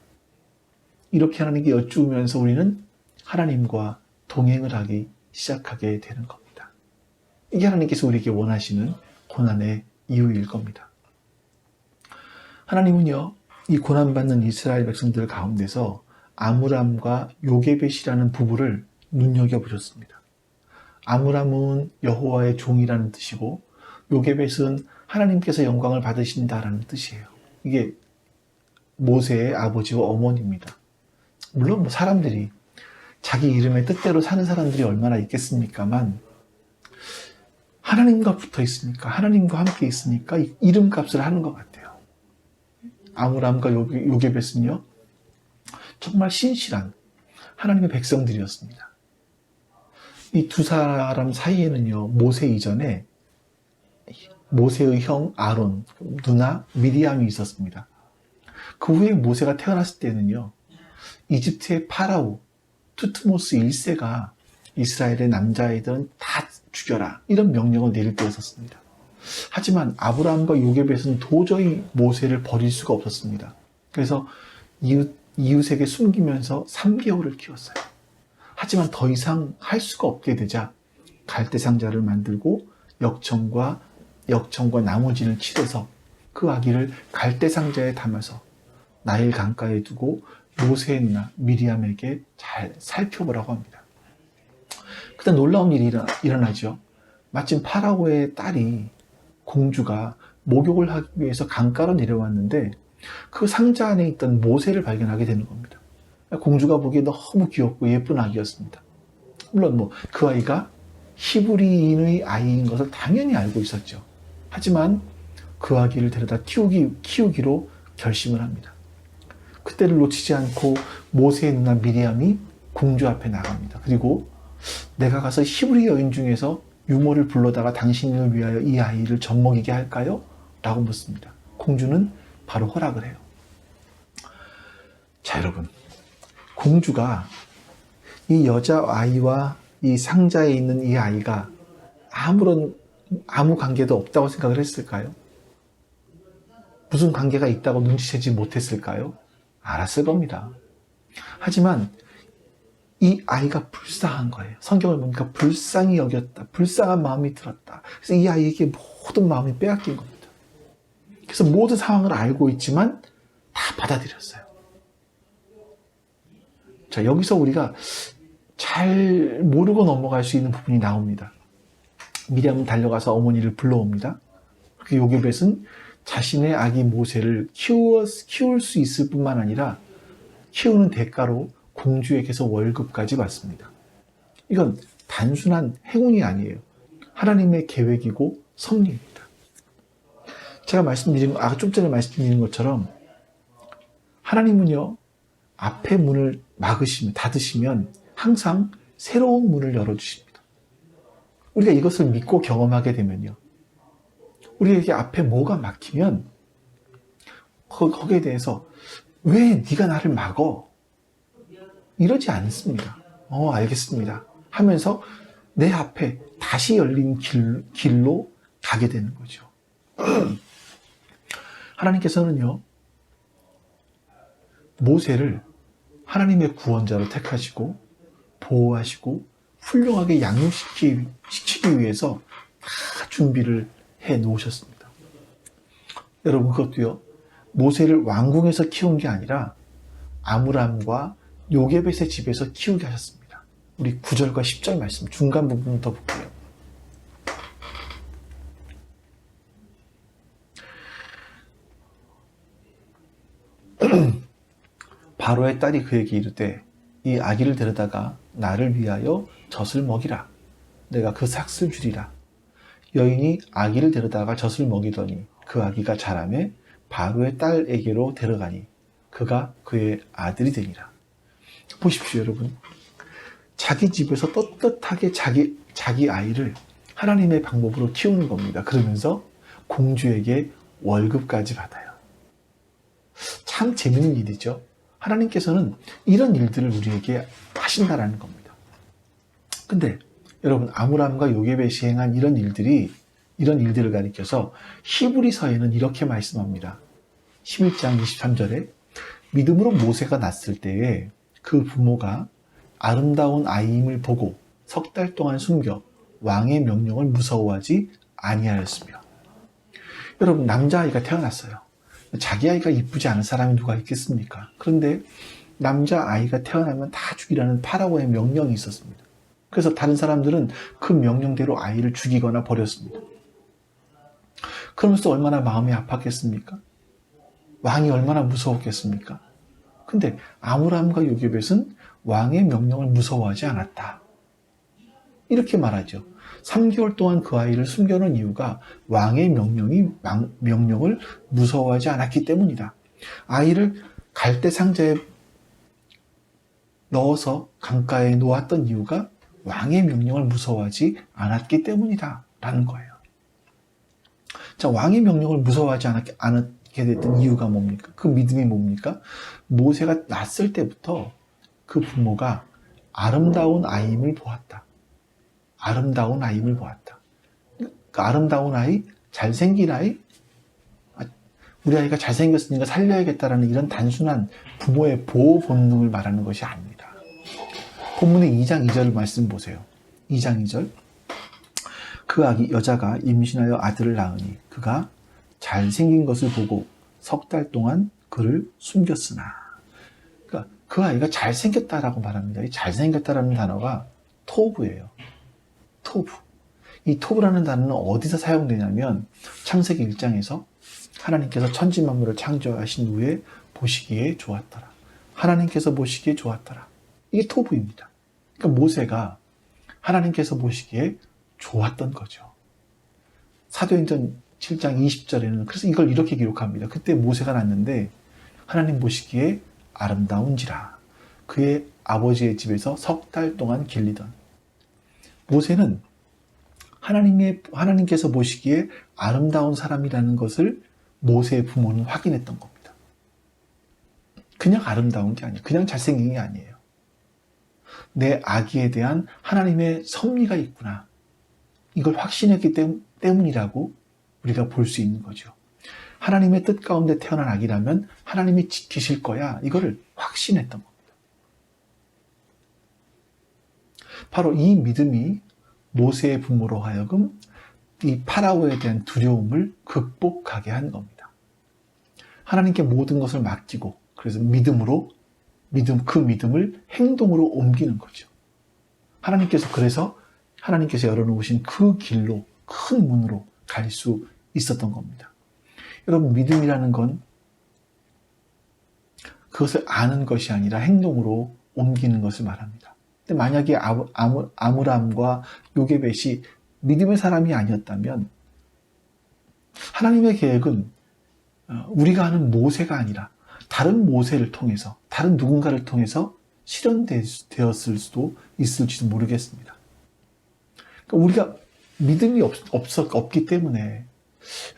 A: 이렇게 하나님께 여쭈면서 우리는 하나님과 동행을 하기 시작하게 되는 겁니다. 이게 하나님께서 우리에게 원하시는 고난의 이유일 겁니다. 하나님은요, 이 고난받는 이스라엘 백성들 가운데서 아므람과 요게벳이라는 부부를 눈여겨보셨습니다. 아므람은 여호와의 종이라는 뜻이고 요게벳은 하나님께서 영광을 받으신다라는 뜻이에요. 이게 모세의 아버지와 어머니입니다. 물론 사람들이 자기 이름의 뜻대로 사는 사람들이 얼마나 있겠습니까만 하나님과 붙어 있으니까, 하나님과 함께 있으니까 이름값을 하는 것 같아요. 아므람과 요게벳은요, 정말 신실한 하나님의 백성들이었습니다. 이 두 사람 사이에는요, 모세 이전에 모세의 형 아론, 누나 미리암이 있었습니다. 그 후에 모세가 태어났을 때는요, 이집트의 파라오 투트모스 1세가 이스라엘의 남자아이들은 다 죽여라, 이런 명령을 내릴 때였었습니다. 하지만 아브라함과 요게벳은 도저히 모세를 버릴 수가 없었습니다. 그래서 이웃에게 숨기면서 3개월을 키웠어요. 하지만 더 이상 할 수가 없게 되자 갈대상자를 만들고 역청과 나무진을 칠해서 그 아기를 갈대상자에 담아서 나일 강가에 두고 모세의 누나 미리암에게 잘 살펴보라고 합니다. 그때 놀라운 일이 일어나죠. 마침 파라오의 딸이, 공주가 목욕을 하기 위해서 강가로 내려왔는데 그 상자 안에 있던 모세를 발견하게 되는 겁니다. 공주가 보기에 너무 귀엽고 예쁜 아기였습니다. 물론 그 아이가 히브리인의 아이인 것을 당연히 알고 있었죠. 하지만 그 아기를 데려다 키우기로 결심을 합니다. 그때를 놓치지 않고 모세의 누나 미리암이 공주 앞에 나갑니다. 그리고 내가 가서 히브리 여인 중에서 유모를 불러다가 당신을 위하여 이 아이를 젖먹이게 할까요? 라고 묻습니다. 공주는 바로 허락을 해요. 자, 여러분, 공주가 이 여자아이와 이 상자에 있는 이 아이가 아무 관계도 없다고 생각을 했을까요? 무슨 관계가 있다고 눈치채지 못했을까요? 알았을 겁니다. 하지만 이 아이가 불쌍한 거예요. 성경을 보니까 불쌍히 여겼다, 불쌍한 마음이 들었다. 그래서 이 아이에게 모든 마음이 빼앗긴 겁니다. 그래서 모든 상황을 알고 있지만 다 받아들였어요. 자, 여기서 우리가 잘 모르고 넘어갈 수 있는 부분이 나옵니다. 미리암은 달려가서 어머니를 불러옵니다. 그 요게벳은 자신의 아기 모세를 키울 수 있을 뿐만 아니라 키우는 대가로 공주에게서 월급까지 받습니다. 이건 단순한 행운이 아니에요. 하나님의 계획이고 섭리입니다. 제가 좀 전에 말씀드린 것처럼 하나님은요, 앞에 문을 닫으시면 항상 새로운 문을 열어주십니다. 우리가 이것을 믿고 경험하게 되면요, 우리에게 앞에 뭐가 막히면 거기에 대해서 왜 네가 나를 막어? 이러지 않습니다. 알겠습니다 하면서 내 앞에 다시 열린 길로 가게 되는 거죠. 하나님께서는요, 모세를 하나님의 구원자로 택하시고 보호하시고 훌륭하게 양육시키기 위해서 다 준비를 해 놓으셨습니다. 여러분, 그것도요, 모세를 왕궁에서 키운 게 아니라 아므람과 요게벳의 집에서 키우게 하셨습니다. 우리 9절과 10절 말씀 중간 부분 더 볼게요. 바로의 딸이 그에게 이르되 이 아기를 데려다가 나를 위하여 젖을 먹이라. 내가 그 삭슬 주리라. 여인이 아기를 데려다가 젖을 먹이더니 그 아기가 자라매 바로의 딸에게로 데려가니 그가 그의 아들이 되니라. 보십시오, 여러분. 자기 집에서 떳떳하게 자기 아이를 하나님의 방법으로 키우는 겁니다. 그러면서 공주에게 월급까지 받아요. 참 재밌는 일이죠. 하나님께서는 이런 일들을 우리에게 하신다라는 겁니다. 근데 여러분, 아므람과 요게벳이 행한 이런 일들을 가리켜서 히브리서에는 이렇게 말씀합니다. 11장 23절에 믿음으로 모세가 낳았을 때에 그 부모가 아름다운 아이임을 보고 석 달 동안 숨겨 왕의 명령을 무서워하지 아니하였으며. 여러분, 남자아이가 태어났어요. 자기 아이가 이쁘지 않은 사람이 누가 있겠습니까? 그런데 남자아이가 태어나면 다 죽이라는 파라오의 명령이 있었습니다. 그래서 다른 사람들은 그 명령대로 아이를 죽이거나 버렸습니다. 그러면서 얼마나 마음이 아팠겠습니까? 왕이 얼마나 무서웠겠습니까? 근데 아므람과 요게벳은 왕의 명령을 무서워하지 않았다. 이렇게 말하죠. 3개월 동안 그 아이를 숨겨놓은 이유가 왕의 명령을 무서워하지 않았기 때문이다. 아이를 갈대 상자에 넣어서 강가에 놓았던 이유가 왕의 명령을 무서워하지 않았기 때문이다 라는 거예요. 자, 왕의 명령을 무서워하지 않게 됐던 이유가 뭡니까? 그 믿음이 뭡니까? 모세가 낳았을 때부터 그 부모가 아름다운 아이임을 보았다. 아름다운 아이임을 보았다. 그 아름다운 아이, 잘생긴 아이, 우리 아이가 잘생겼으니까 살려야겠다라는 이런 단순한 부모의 보호 본능을 말하는 것이 아닙니다. 본문의 2장 2절 말씀 보세요. 2장 2절. 그 아기 여자가 임신하여 아들을 낳으니 그가 잘생긴 것을 보고 석 달 동안 그를 숨겼으나. 그러니까 그 아이가 잘생겼다라고 말합니다. 이 잘생겼다라는 단어가 토브예요. 토브. 이 토브라는 단어는 어디서 사용되냐면 창세기 1장에서 하나님께서 천지 만물을 창조하신 후에 보시기에 좋았더라. 하나님께서 보시기에 좋았더라. 이게 토브입니다. 그러니까 모세가 하나님께서 보시기에 좋았던 거죠. 사도행전 7장 20절에는 그래서 이걸 이렇게 기록합니다. 그때 모세가 낳았는데 하나님 보시기에 아름다운지라. 그의 아버지의 집에서 석 달 동안 길리던. 모세는 하나님께서 보시기에 아름다운 사람이라는 것을 모세의 부모는 확인했던 겁니다. 그냥 아름다운 게 아니에요. 그냥 잘생긴 게 아니에요. 내 아기에 대한 하나님의 섭리가 있구나. 이걸 확신했기 때문이라고 우리가 볼 수 있는 거죠. 하나님의 뜻 가운데 태어난 아기라면 하나님이 지키실 거야. 이거를 확신했던 겁니다. 바로 이 믿음이 모세의 부모로 하여금 이 파라오에 대한 두려움을 극복하게 한 겁니다. 하나님께 모든 것을 맡기고 그래서 그 믿음을 행동으로 옮기는 거죠. 그래서 하나님께서 열어놓으신 그 길로 큰 문으로 갈 수 있었던 겁니다. 여러분, 믿음이라는 건 그것을 아는 것이 아니라 행동으로 옮기는 것을 말합니다. 근데 만약에 아므람과 요게벳이 믿음의 사람이 아니었다면 하나님의 계획은 우리가 아는 모세가 아니라 다른 모세를 통해서, 다른 누군가를 통해서 실현되었을 수도 있을지도 모르겠습니다. 그러니까 우리가 믿음이 없기 때문에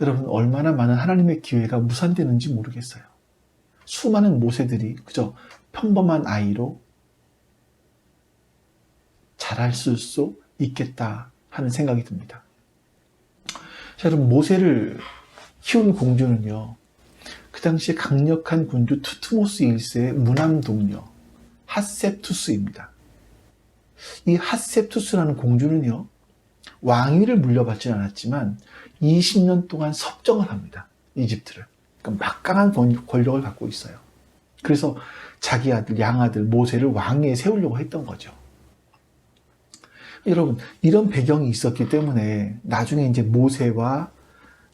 A: 여러분 얼마나 많은 하나님의 기회가 무산되는지 모르겠어요. 수많은 모세들이 그저 평범한 아이로 자랄 수 있겠다 하는 생각이 듭니다. 자, 여러분 모세를 키운 공주는요. 그 당시에 강력한 군주 투트모스 1세의 무남동녀 핫셉투스입니다. 이 핫셉투스라는 공주는요. 왕위를 물려받지 않았지만 20년 동안 섭정을 합니다. 이집트를. 그러니까 막강한 권력을 갖고 있어요. 그래서 자기 아들, 양아들 모세를 왕위에 세우려고 했던 거죠. 여러분, 이런 배경이 있었기 때문에 나중에 이제 모세와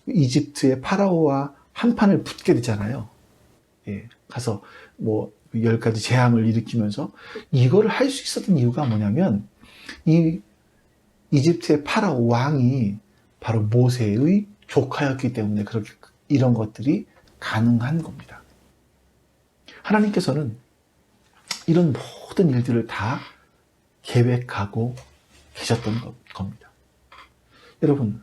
A: 이집트의 파라오와 한판을 붙게 되잖아요. 예, 가서 뭐 10가지 재앙을 일으키면서 이거를 할 수 있었던 이유가 뭐냐면 이 이집트의 파라오 왕이 바로 모세의 조카였기 때문에 그렇게 이런 것들이 가능한 겁니다. 하나님께서는 이런 모든 일들을 다 계획하고 계셨던 겁니다. 여러분,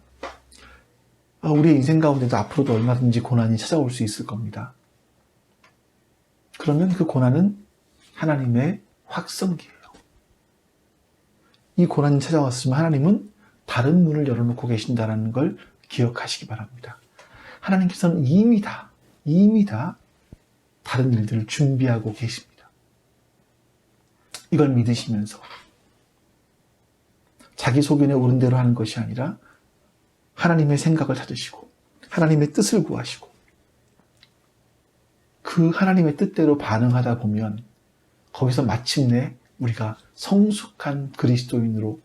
A: 우리의 인생 가운데도 앞으로도 얼마든지 고난이 찾아올 수 있을 겁니다. 그러면 그 고난은 하나님의 확성기예요. 이 고난이 찾아왔으면 하나님은 다른 문을 열어놓고 계신다는 걸 기억하시기 바랍니다. 하나님께서는 이미 다 다른 일들을 준비하고 계십니다. 이걸 믿으시면서 자기 소견에 옳은 대로 하는 것이 아니라 하나님의 생각을 찾으시고 하나님의 뜻을 구하시고 그 하나님의 뜻대로 반응하다 보면 거기서 마침내 우리가 성숙한 그리스도인으로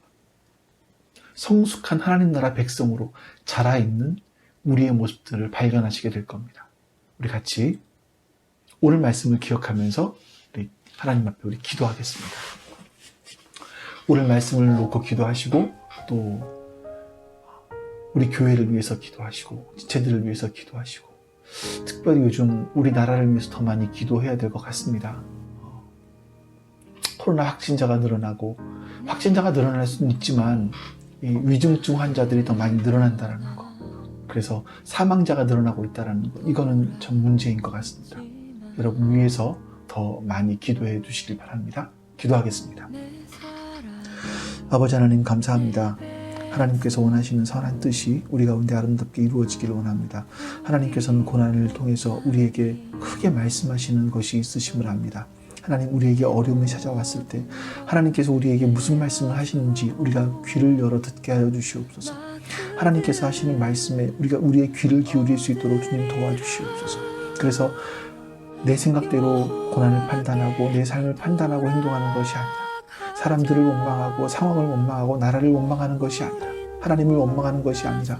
A: 성숙한 하나님 나라 백성으로 자라있는 우리의 모습들을 발견하시게 될 겁니다. 우리 같이 오늘 말씀을 기억하면서 우리 하나님 앞에 우리 기도하겠습니다. 오늘 말씀을 놓고 기도하시고 또 우리 교회를 위해서 기도하시고 지체들을 위해서 기도하시고 특별히 요즘 우리나라를 위해서 더 많이 기도해야 될 것 같습니다. 코로나 확진자가 늘어나고, 확진자가 늘어날 수는 있지만 이 위중증 환자들이 더 많이 늘어난다는 거, 그래서 사망자가 늘어나고 있다는 거, 이거는 전 문제인 것 같습니다. 여러분 위해서 더 많이 기도해 주시길 바랍니다. 기도하겠습니다. 아버지 하나님 감사합니다. 하나님께서 원하시는 선한 뜻이 우리 가운데 아름답게 이루어지기를 원합니다. 하나님께서는 고난을 통해서 우리에게 크게 말씀하시는 것이 있으심을 압니다. 하나님, 우리에게 어려움이 찾아왔을 때 하나님께서 우리에게 무슨 말씀을 하시는지 우리가 귀를 열어 듣게 하여 주시옵소서. 하나님께서 하시는 말씀에 우리가 우리의 귀를 기울일 수 있도록 주님 도와주시옵소서. 그래서 내 생각대로 고난을 판단하고 내 삶을 판단하고 행동하는 것이 아니라, 사람들을 원망하고 상황을 원망하고 나라를 원망하는 것이 아니라, 하나님을 원망하는 것이 아니라,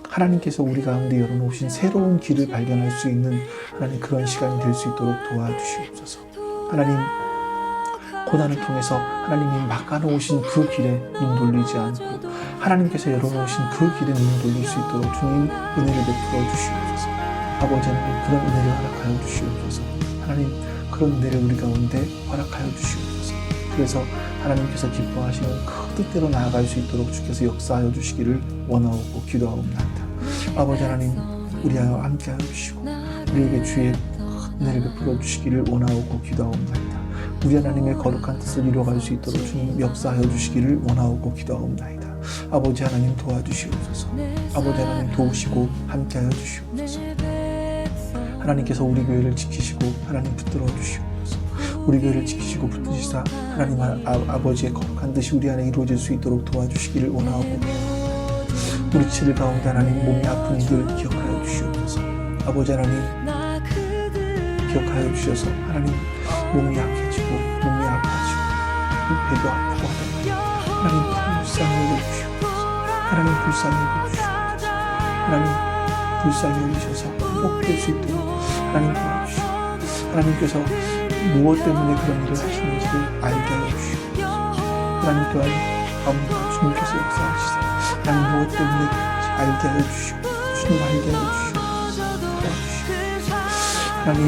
A: 하나님께서 우리 가운데 열어놓으신 새로운 길을 발견할 수 있는 하나님 그런 시간이 될 수 있도록 도와주시옵소서. 하나님, 고난을 통해서 하나님이 막아놓으신 그 길에 눈 돌리지 않고 하나님께서 열어놓으신 그 길에 눈 돌릴 수 있도록 주님 은혜를 베풀어 주시옵소서. 아버지 하나님, 그런 은혜를 허락하여 주시옵소서. 하나님, 그런 은혜를 우리 가운데 허락하여 주시옵소서. 그래서 하나님께서 기뻐하시는 그 뜻대로 나아갈 수 있도록 주께서 역사하여 주시기를 원하고 기도하옵나이다. 아버지 하나님, 우리와 함께하여 주시고 우리에게 주의 은혜를 베풀어 주시기를 원하고 기도하옵나이다. 우리 하나님의 거룩한 뜻을 이루어갈 수 있도록 주님 역사하여 주시기를 원하고 기도하옵나이다. 아버지 하나님 도와주시옵소서. 아버지 하나님 도우시고 함께하여 주시옵소서. 하나님께서 우리 교회를 지키시고 하나님 붙들어 주시옵소서. 우리 교회를 지키시고 붙드시사 하나님 아버지의 거룩한 뜻이 우리 안에 이루어질 수 있도록 도와주시기를 원하고, 우리 치를 가운데 하나님 몸이 아픈 이들 기억하여 주시옵소서. 아버지 하나님 기억하여 주셔서 하나님 몸이 약해지고 몸이 아파지고 배도 아프고 하다니 하나님 불쌍히 여겨주시옵소서. 하나님 불쌍히 여겨주시옵소서. 하나님 불쌍히 여기셔서 회복될 수 있도록 하나님 도와주시옵소서. 하나님께서 무엇 때문에 그런 일을 하시는지를 알게 하여 주시옵소서. 하나님 또한 아무나 주님께서 역사하시사 하나님 무엇 때문에 그런지 알게 하여 주시옵소서. 주님 알게 하여 주시옵소서. 도와주시옵소서. 하나님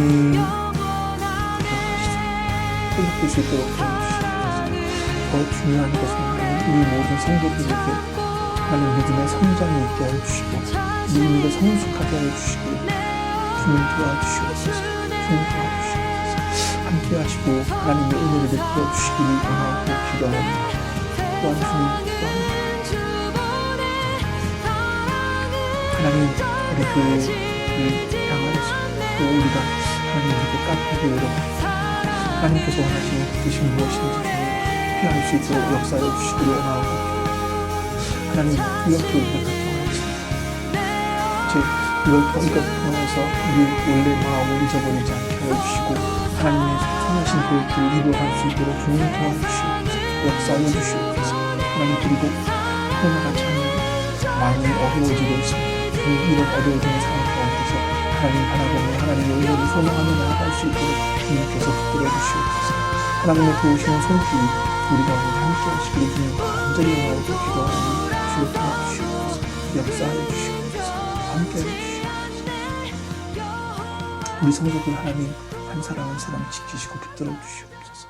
A: 기억하시사 회복될 수 있도록 도와주시옵소서. 더 중요한 것은 하나님 우리 모든 성도들에게 하나님 믿음의 성장이 있게 하여 주시고 믿음을 성숙하게 하여 주시고 주님 도와주시옵소서. 주님 도와주시옵소서. 함께 하시고 하나님의 은혜를 베풀어 주시기를 원하고 기도합니다. 또한 주님 기도합니다. 하나님, 우리 교회를 향하여서 또 우리가 하나님 이렇게 카페를 열어갑니다. 하나님께서 원하시는 뜻이 무엇인지 피할 수 있도록 역사해 주시기를 원하고 기도합니다. 하나님, 이렇게 우리가 통하였습니다. 이걸 통해서 우리 원래 마음을 잊어버리지 않게 하여 주시고 하나님의 선하신 계획들을 이루어갈 수 있도록 주님 도와주시옵소서. 역사하여 주시옵소서. 하나님, 그리고 코로나가 참 많이 어려워지고 있습니다. 이런 어려워지는 상황 가운데서 하나님 바라보며 하나님의 은혜를 소망하며 나아갈 수 있도록 주님께서 붙들어 주시옵소서. 하나님의 도우시는 손길이 우리 가운데 함께 하시기를 주님 간절히 원하고 기도하니 주를 도와주시옵소서. 역사하여 주시옵소서. 함께 하여 주시옵소서. 우리 성도들 하나님 한 사람 한 사람 지키시고 붙들어 주시옵소서.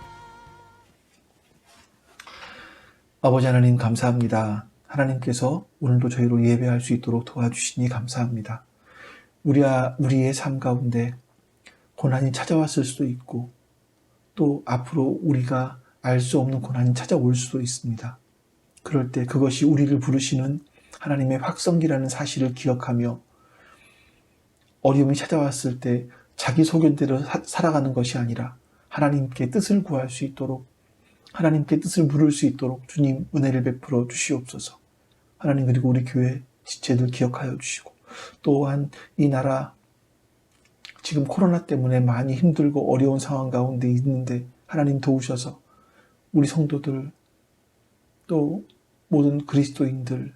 A: 아버지 하나님 감사합니다. 하나님께서 오늘도 저희로 예배할 수 있도록 도와주시니 감사합니다. 우리의 삶 가운데 고난이 찾아왔을 수도 있고 또 앞으로 우리가 알 수 없는 고난이 찾아올 수도 있습니다. 그럴 때 그것이 우리를 부르시는 하나님의 확성기라는 사실을 기억하며 어려움이 찾아왔을 때 자기 소견대로 살아가는 것이 아니라 하나님께 뜻을 구할 수 있도록, 하나님께 뜻을 물을 수 있도록 주님 은혜를 베풀어 주시옵소서. 하나님, 그리고 우리 교회 지체들 기억하여 주시고 또한 이 나라 지금 코로나 때문에 많이 힘들고 어려운 상황 가운데 있는데 하나님 도우셔서 우리 성도들 또 모든 그리스도인들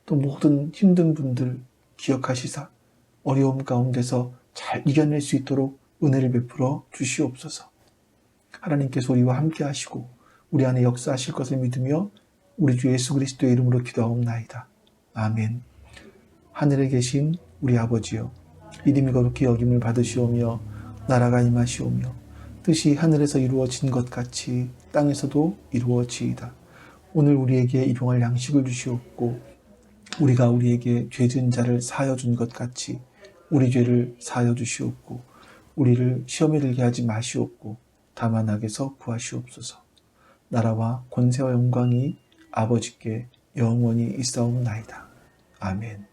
A: 또 모든 힘든 분들 기억하시사 어려움 가운데서 잘 이겨낼 수 있도록 은혜를 베풀어 주시옵소서. 하나님께서 우리와 함께 하시고 우리 안에 역사하실 것을 믿으며 우리 주 예수 그리스도의 이름으로 기도하옵나이다. 아멘. 하늘에 계신 우리 아버지여, 이름이 거룩히 여김을 받으시오며 나라가 임하시오며 뜻이 하늘에서 이루어진 것 같이 땅에서도 이루어지이다. 오늘 우리에게 일용할 양식을 주시옵고 우리가 우리에게 죄 지은 자를 사하여 준 것 같이 우리 죄를 사하여 주시옵고 우리를 시험에 들게 하지 마시옵고 다만 악에서 구하시옵소서. 나라와 권세와 영광이 아버지께 영원히 있사옵나이다. 아멘.